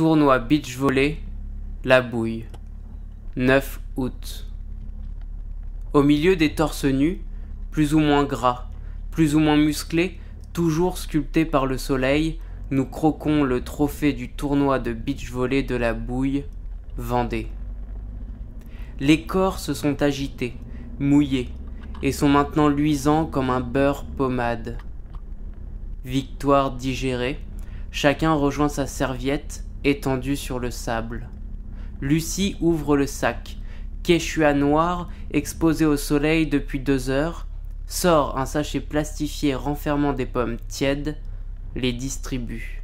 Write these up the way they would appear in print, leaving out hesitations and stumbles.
Tournoi beach volley, la bouille. 9 août. Au milieu des torses nus, plus ou moins gras, plus ou moins musclés, toujours sculptés par le soleil, nous croquons le trophée du tournoi de beach volley de la bouille, Vendée. Les corps se sont agités, mouillés, et sont maintenant luisants comme un beurre pommade. Victoire digérée, chacun rejoint sa serviette étendue sur le sable. Lucie ouvre le sac. Quechua noir, exposé au soleil depuis 2 heures, sort un sachet plastifié renfermant des pommes tièdes, les distribue.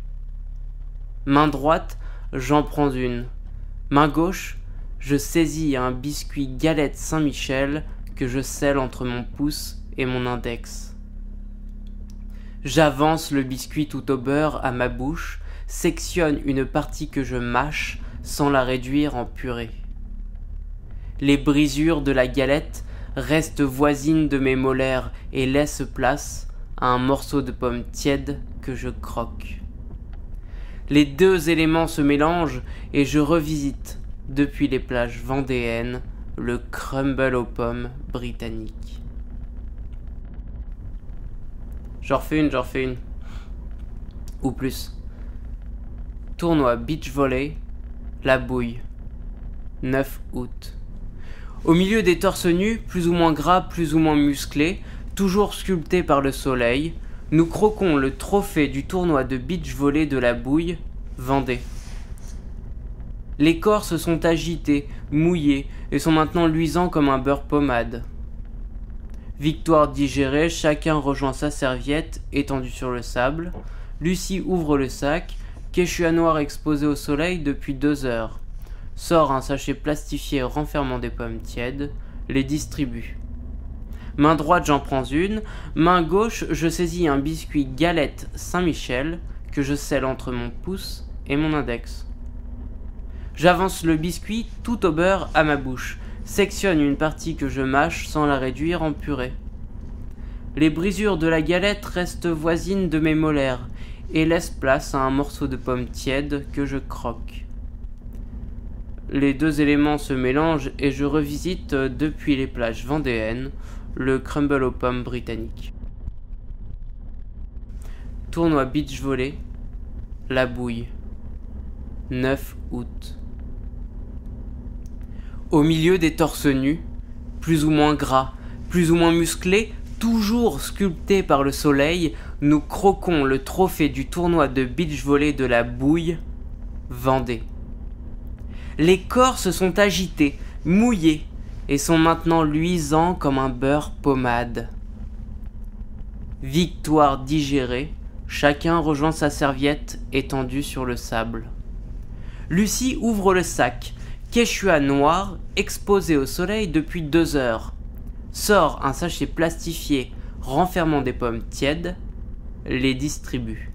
Main droite, j'en prends une. Main gauche, je saisis un biscuit galette Saint-Michel que je scelle entre mon pouce et mon index. J'avance le biscuit tout au beurre à ma bouche, sectionne une partie que je mâche sans la réduire en purée. Les brisures de la galette restent voisines de mes molaires et laissent place à un morceau de pomme tiède que je croque. Les deux éléments se mélangent et je revisite, depuis les plages vendéennes, le crumble aux pommes britannique. J'en refais une. Ou plus. Tournoi beach volley, la bouille. 9 août. Au milieu des torses nus, plus ou moins gras, plus ou moins musclés, toujours sculptés par le soleil, nous croquons le trophée du tournoi de beach volley de la bouille, Vendée. Les corps se sont agités, mouillés, et sont maintenant luisants comme un beurre pommade. Victoire digérée, chacun rejoint sa serviette étendue sur le sable. Lucie ouvre le sac. Quechua noir exposé au soleil depuis 2 heures. Sort un sachet plastifié renfermant des pommes tièdes, les distribue. Main droite, j'en prends une. Main gauche, je saisis un biscuit galette Saint-Michel que je scelle entre mon pouce et mon index. J'avance le biscuit tout au beurre à ma bouche, sectionne une partie que je mâche sans la réduire en purée. Les brisures de la galette restent voisines de mes molaires et laissent place à un morceau de pomme tiède que je croque. Les deux éléments se mélangent et je revisite depuis les plages vendéennes le crumble aux pommes britannique. Tournoi beach volley, la bouille. 9 août. Au milieu des torses nus, plus ou moins gras, plus ou moins musclés, toujours sculptés par le soleil, nous croquons le trophée du tournoi de beach volley de la bouille, Vendée. Les corps se sont agités, mouillés, et sont maintenant luisants comme un beurre pommade. Victoire digérée, chacun rejoint sa serviette étendue sur le sable. Lucie ouvre le sac. Quechua noir, exposé au soleil depuis 2 heures. Sort un sachet plastifié renfermant des pommes tièdes, les distribue.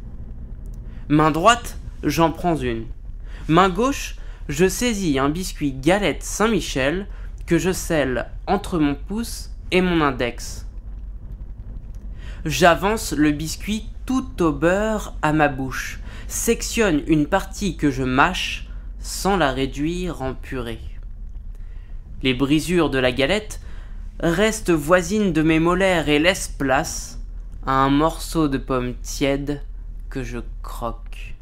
Main droite, j'en prends une. Main gauche, je saisis un biscuit galette Saint-Michel que je scelle entre mon pouce et mon index. J'avance le biscuit tout au beurre à ma bouche, sectionne une partie que je mâche sans la réduire en purée. Les brisures de la galette restent voisines de mes molaires et laissent place à un morceau de pomme tiède que je croque.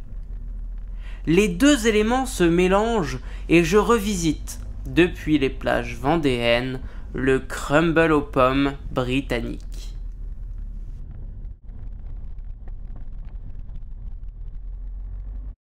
Les deux éléments se mélangent et je revisite, depuis les plages vendéennes, le crumble aux pommes britannique.